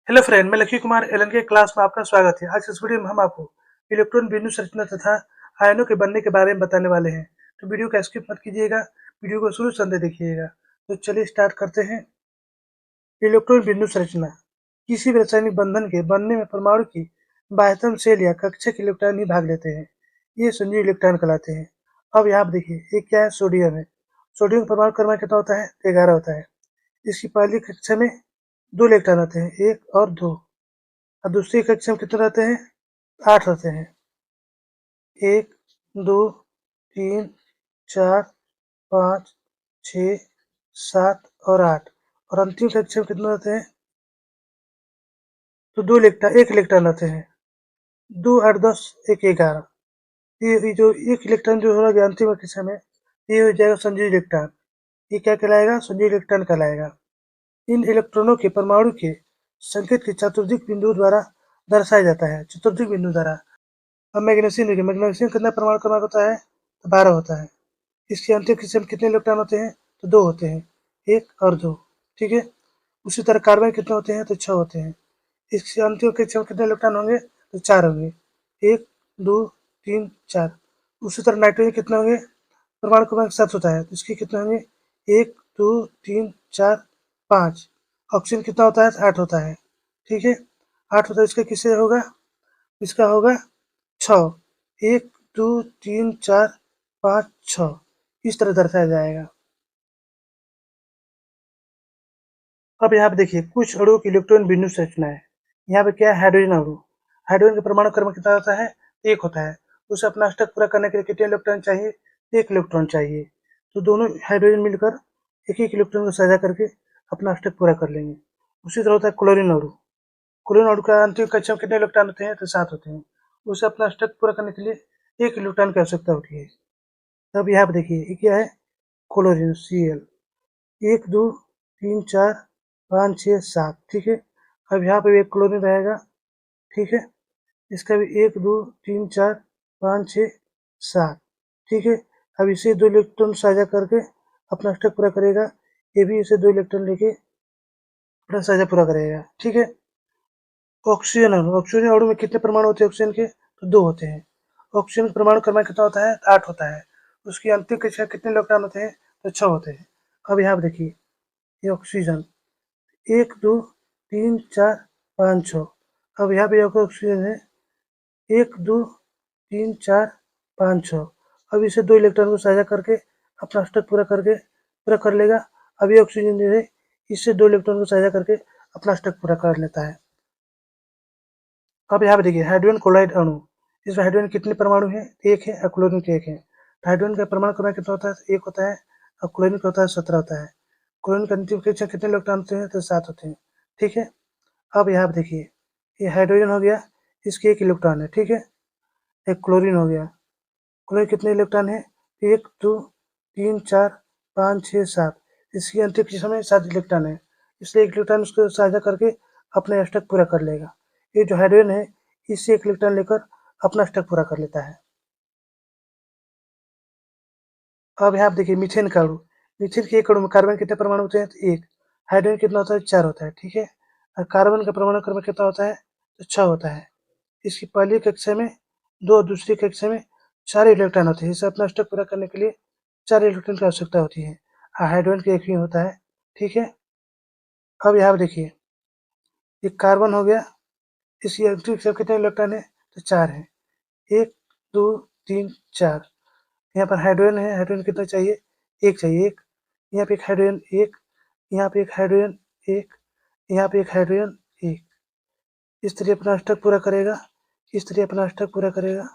Hello friend, मैं Lakshmi Kumar Elon के class में आपका स्वागत है। आज इस वीडियो में हम आपको इलेक्ट्रॉन बिंदु संरचना तथा आयनों के बनने के बारे में बताने वाले हैं। तो वीडियो का स्किप मत कीजिएगा, वीडियो को शुरू से अंत देखिएगा। तो चलिए स्टार्ट करते हैं। इलेक्ट्रॉन बिंदु संरचना किसी भी रासायनिक बंधन के बनने में परमाणु की बाह्यतम सेल या कक्षक इलेक्ट्रॉन ही भाग लेते हैं। ये संजीव इलेक्ट्रॉन कहलाते हैं। अब यहाँ आप देखिए, ये क्या है? सोडियम है। सोडियम का परमाणु क्रमांक कितना होता है? 11 होता है। इसकी पहली कक्षा में 2 इलेक्ट्रॉन होते हैं, 1 और 2। और दूसरी कक्षा में कितने रहते हैं? 8 रहते हैं। 1, 2, 3, 4, 5, 6, 7 और 8। और अंतिम कक्षा में कितने रहते हैं? तो 1 इलेक्ट्रॉन रहते हैं। 2, 8, 10, 1, 11। ये जो 1 इलेक्ट्रॉन जो हो गया अंतिम कक्षा में, ये हो जाएगा संजीव इलेक्ट्रॉन। ये क्या कहलाएगा? संजीव इलेक्ट्रॉन कहलाएगा। इन इलेक्ट्रॉनों के परमाणु के संकेत के चतुर्दिक बिंदु द्वारा दर्शाया जाता है। चतुर्दिक बिंदु द्वारा। अब मैग्नीशियम देखिए, मैग्नीशियम कितना परमाणु क्रमांक होता है? तो 12 होता है। इसके अंतिम कक्षा में कितने इलेक्ट्रॉन होते हैं? तो 2 होते हैं, 1 और 2। ठीक है। उसी तरह कार्बन कितने होते हैं? तो 6 होते हैं। इसके अंतिम कक्षा में कितने इलेक्ट्रॉन होंगे? तो 4 होंगे, 1, 2, 3, 4। उसी तरह नाइट्रोजन कितने होंगे? परमाणु क्रमांक 7 होता है, तो इसके कितने होंगे? 1, 2, 3, 4, 5। ऑक्सीजन कितना होता है? 8 होता है। ठीक है, 8 होता है। इसका किससे होगा? इसका होगा 6। 1, 2, 3, 4, 5, 6। इस तरह दर्शाया जाएगा। अब यहाँ पे देखिए कुछ अणुओं की इलेक्ट्रॉन बिंदु संरचना है। यहाँ पे क्या है? हाइड्रोजन अणु। हाइड्रोजन का परमाणु क्रमांक कितना होता है? 1 होता है। उसे अपना अष्टक पूरा करने के लिए कितने इलेक्ट्रॉन चाहिए? 1 इलेक्ट्रॉन चाहिए। तो दोनों हाइड्रोजन मिलकर एक एक इलेक्ट्रॉन को साझा करके अपना अष्टक पूरा कर लेंगे। उसी तरह होता है क्लोरीन अणु। क्लोरीन अणु का अंतिम कक्षा में कितने इलेक्ट्रॉन होते हैं? तो 7 होते हैं। उसे अपना अष्टक पूरा करने के लिए 1 इलेक्ट्रॉन की आवश्यकता होती है। अब यहाँ पे देखिए, ये क्या है? Chlorine Cl। 1, 2, 3, 4, 5, 6, 7। ठीक है। अब यहाँ पे भी एक क्लोरीन रहेगा। ठीक है। इसका भी 1, 2, 3, 4, 5, 6, 7। ठीक है। अब इसे 2 इलेक्ट्रॉन साझा करके अपना अष्टक पूरा करेगा। ये भी इसे 2 इलेक्ट्रॉन लेके अपना साझा पूरा करेगा। ठीक है। ऑक्सीजन अणु। ऑक्सीजन अणु में कितने परमाणु होते हैं ऑक्सीजन के? तो 2 होते हैं। ऑक्सीजन का परमाणु क्रमांक कितना होता है? 8 होता है। उसकी अंतिम कक्षा कितने इलेक्ट्रॉन होते हैं? तो 6 होते हैं। अब यहाँ पे देखिए, ये ऑक्सीजन 1, 2, 3, 4, 5, 6। अब यहाँ पे ऑक्सीजन है 1, 2, 3, 4, 5, 6। अब इसे 2 इलेक्ट्रॉन को साझा करके अपना अष्टक पूरा कर लेगा। अब ये ऑक्सीजन जो है इससे 2 इलेक्ट्रॉन को साझा करके अपना अष्टक पूरा कर लेता है। अब यहाँ पे देखिए हाइड्रोजन क्लोराइड अणु। इसमें हाइड्रोजन कितने परमाणु हैं? 1 है और क्लोरीन के 1 है। हाइड्रोजन का परमाणु क्रमांक कितना होता है? 1 होता है। और क्लोरीन का होता है 17 होता है। क्लोरीन का अंतिम कक्षा कितने इलेक्ट्रॉन होते हैं? तो 7 होते हैं। ठीक है। अब यहाँ पे देखिए, ये हाइड्रोजन हो गया, इसके 1 इलेक्ट्रॉन है। ठीक है। एक क्लोरीन हो गया। क्लोरीन कितने इलेक्ट्रॉन है? 1, 2, 3, 4, 5, 6, 7। इसकी अंतिम कक्षा में 7 इलेक्ट्रॉन है, इसलिए 1 इलेक्ट्रॉन उसको साझा करके अपने अष्टक पूरा कर लेगा। ये जो हाइड्रोजन है इससे 1 इलेक्ट्रॉन लेकर अपना अष्टक पूरा कर लेता है। अब यहाँ आप देखिए मीथेन का अणु। मीथेन के एक अणु में कार्बन कितने परमाणु होते हैं? तो 1। हाइड्रोजन कितना होता है? 4 होता है। ठीक है। और कार्बन का परमाणु क्रमांक कितना होता है? तो 6 होता है। इसकी पहली कक्षा में 2 और दूसरी कक्षा में 4 इलेक्ट्रॉन होते हैं। इसे अपना अष्टक पूरा करने के लिए 4 इलेक्ट्रॉन की आवश्यकता होती है। हाइड्रोजन के 1 ही होता है। ठीक है। अब यहाँ पे देखिए, ये कार्बन हो गया, इसकी अंतिम कक्षा में कितने इलेक्ट्रॉन है? तो 4 है। 1, 2, 3, 4। यहाँ पर हाइड्रोजन है, हाइड्रोजन कितना चाहिए? 1 चाहिए, 1। यहाँ पे एक हाइड्रोजन 1, यहाँ पे एक हाइड्रोजन 1, यहाँ पे एक हाइड्रोजन 1। इस तरह अपना अष्टक पूरा करेगा, इस तरह अपना अष्टक पूरा करेगा,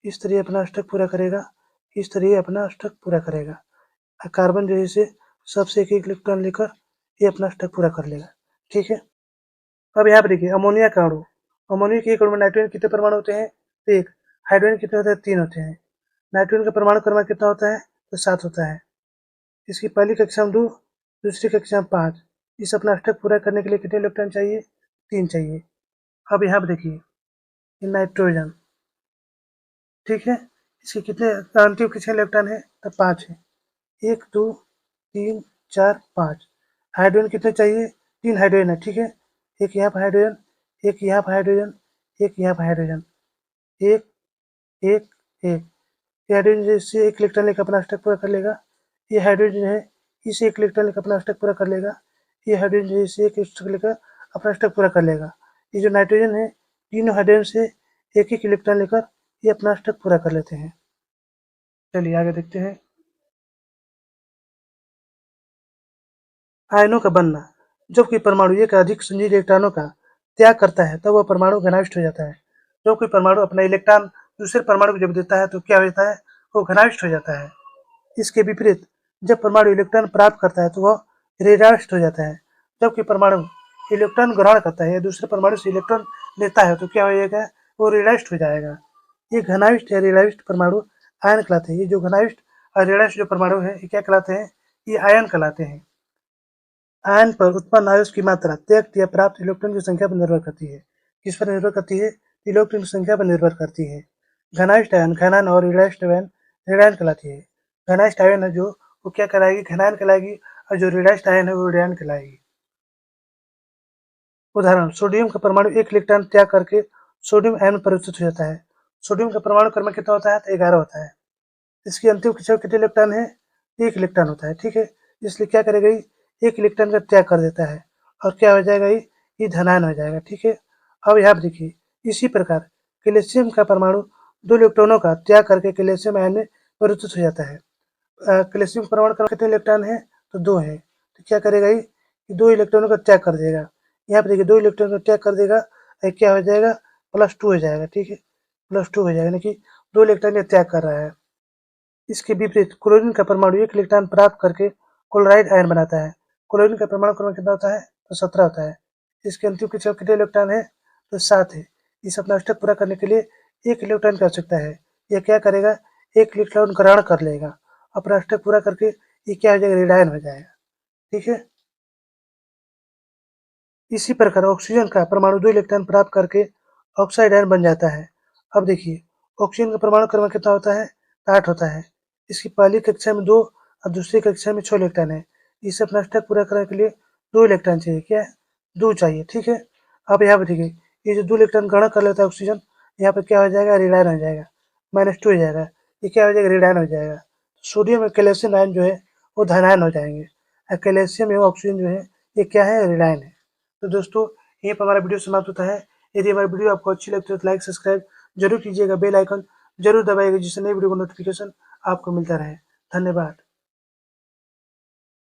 इस तरह अपना अष्टक पूरा करेगा, इस तरह अपना अष्टक पूरा करेगा। कार्बन जो है इसे सबसे एक एक इलेक्ट्रॉन लेकर ये अपना अष्टक पूरा कर लेगा। ठीक है। अब यहाँ पे देखिए अमोनिया का अणु। अमोनिया के एक अणु में नाइट्रोजन कितने परमाणु होते हैं? 1। हाइड्रोजन कितने होते हैं? 3 होते हैं। नाइट्रोजन का परमाणु क्रमांक कितना होता है? तो 7 होता है। इसकी पहली कक्षा में 2, दूसरी कक्षा में 5। इस अपना अष्टक पूरा करने के लिए कितने इलेक्ट्रॉन चाहिए? 3 चाहिए। अब यहाँ पे देखिए, ये नाइट्रोजन। ठीक है। इसके कितने अंतिम कितने इलेक्ट्रॉन है? तो 5 है। 1, 2, 3, 4, 5। हाइड्रोजन कितने चाहिए? 3 हाइड्रोजन है। ठीक है। एक यहाँ पर हाइड्रोजन, एक यहाँ पर हाइड्रोजन, एक यहाँ पर हाइड्रोजन, एक, एक, एक। ये हाइड्रोजन इससे एक इलेक्ट्रॉन लेकर अपना स्टेप पूरा कर लेगा। ये हाइड्रोजन है, इसे एक इलेक्ट्रॉन लेकर अपना स्टेप पूरा कर लेगा। ये हाइड्रोजन है, इसे एक स्टेप लेकर अपना स्टेप पूरा कर लेगा। ये जो नाइट्रोजन है, तीनों हाइड्रोजन से एक एक इलेक्ट्रॉन लेकर ये अपना स्टेप पूरा कर लेते हैं। चलिए आगे देखते हैं। आयनों का बनना। जब कोई परमाणु एक अधिक संजीव इलेक्ट्रॉनों का त्याग करता है तब वह परमाणु घनाविष्ट हो जाता है। जब कोई परमाणु अपना इलेक्ट्रॉन दूसरे परमाणु को जब देता है तो क्या होता है, वो घनाविष्ट हो जाता है। इसके विपरीत जब परमाणु इलेक्ट्रॉन प्राप्त करता है तो वह ऋणाविष्ट हो जाता है। जब कोई परमाणु इलेक्ट्रॉन ग्रहण करता है या दूसरे परमाणु से इलेक्ट्रॉन लेता है तो क्या हो जाएगा, वो ऋणाविष्ट हो जाएगा। ये घनाविष्ट या ऋणाविष्ट परमाणु आयन कहलाते हैं। ये जो घनाविष्ट और ऋणाविष्ट जो परमाणु है ये क्या कहलाते हैं, ये आयन कहलाते हैं। आयन पर उत्पन्न आवेश की मात्रा त्यक्त या प्राप्त इलेक्ट्रॉन की संख्या पर निर्भर करती है। किस पर निर्भर करती है, इलेक्ट्रॉन की संख्या पर निर्भर करती है। घनाविष्ट आयन घनायन और ऋणाविष्ट आयन ऋणायन कहलाती है। घनाविष्ट आयन है जो वो क्या कहलाएगी, घनायन कहलाएगी, और जो ऋणाविष्ट आयन है वो ऋणायन कहलाएगी। उदाहरण, सोडियम का परमाणु एक इलेक्ट्रॉन त्याग करके सोडियम आयन में परिवर्तित हो जाता है। सोडियम का परमाणु क्रमांक कितना होता है, तो 11 होता है। इसकी अंतिम कक्षा में कितने इलेक्ट्रॉन है, एक इलेक्ट्रॉन होता है, ठीक है। इसलिए क्या करेगा, एक इलेक्ट्रॉन का त्याग कर देता है और क्या हो जाएगा, ये धनायन हो जाएगा, ठीक है। अब यहाँ पर देखिए, इसी प्रकार कैल्शियम का परमाणु दो इलेक्ट्रॉनों का त्याग करके कैल्शियम आयन में परिवर्तित हो जाता है। कैल्शियम परमाणु क्रमांक कितने इलेक्ट्रॉन है, तो 2 है। तो क्या करेगा, ये 2 इलेक्ट्रॉनों का त्याग कर देगा। यहाँ पे देखिए 2 इलेक्ट्रॉन का त्याग कर देगा, क्या हो जाएगा, +2 हो जाएगा, ठीक है। +2 हो जाएगा, यानी कि 2 इलेक्ट्रॉन का त्याग कर रहा है। इसके विपरीत क्लोरीन का परमाणु एक इलेक्ट्रॉन प्राप्त करके क्लोराइड आयन बनाता है। क्लोरीन का परमाणु क्रमांक कितना होता है, तो 17 होता है। इसके अंतिम कक्षा में कितने इलेक्ट्रॉन है, तो 7 है। इस अपना अष्टक पूरा करने के लिए एक इलेक्ट्रॉन की आवश्यकता है। यह क्या करेगा, एक इलेक्ट्रॉन ग्रहण कर लेगा, अपना अष्टक पूरा करके ये क्या हो जाएगा, रेडायन हो जाएगा, ठीक है। इसी प्रकार ऑक्सीजन का परमाणु 2 इलेक्ट्रॉन प्राप्त करके ऑक्साइड आयन बन जाता है। अब देखिए, ऑक्सीजन का परमाणु क्रमांक कितना होता है, 8 होता है। इसकी पहली कक्षा में 2 और दूसरी कक्षा में 6 इलेक्ट्रॉन है। इसे अपना अष्टक पूरा करने के लिए 2 इलेक्ट्रॉन चाहिए, क्या है, 2 चाहिए, ठीक है। अब यहाँ पर देखिए, ये जो 2 इलेक्ट्रॉन ग्रहण कर लेता है ऑक्सीजन, यहाँ पर क्या हो जाएगा, रेडायन हो जाएगा, -2 हो जाएगा। ये क्या हो जाएगा, रेडायन हो जाएगा। सोडियम और कैल्शियम आयन जो है वो धनायन हो जाएंगे, और कैल्शियम एवं ऑक्सीजन जो है ये क्या है, रेडायन है। तो दोस्तों, यहीं पर हमारा वीडियो समाप्त होता है। यदि हमारी वीडियो आपको अच्छी लगती है तो लाइक सब्सक्राइब जरूर कीजिएगा, बेल आइकन जरूर दबाइएगा, जिससे नई वीडियो का नोटिफिकेशन आपको मिलता रहे। धन्यवाद।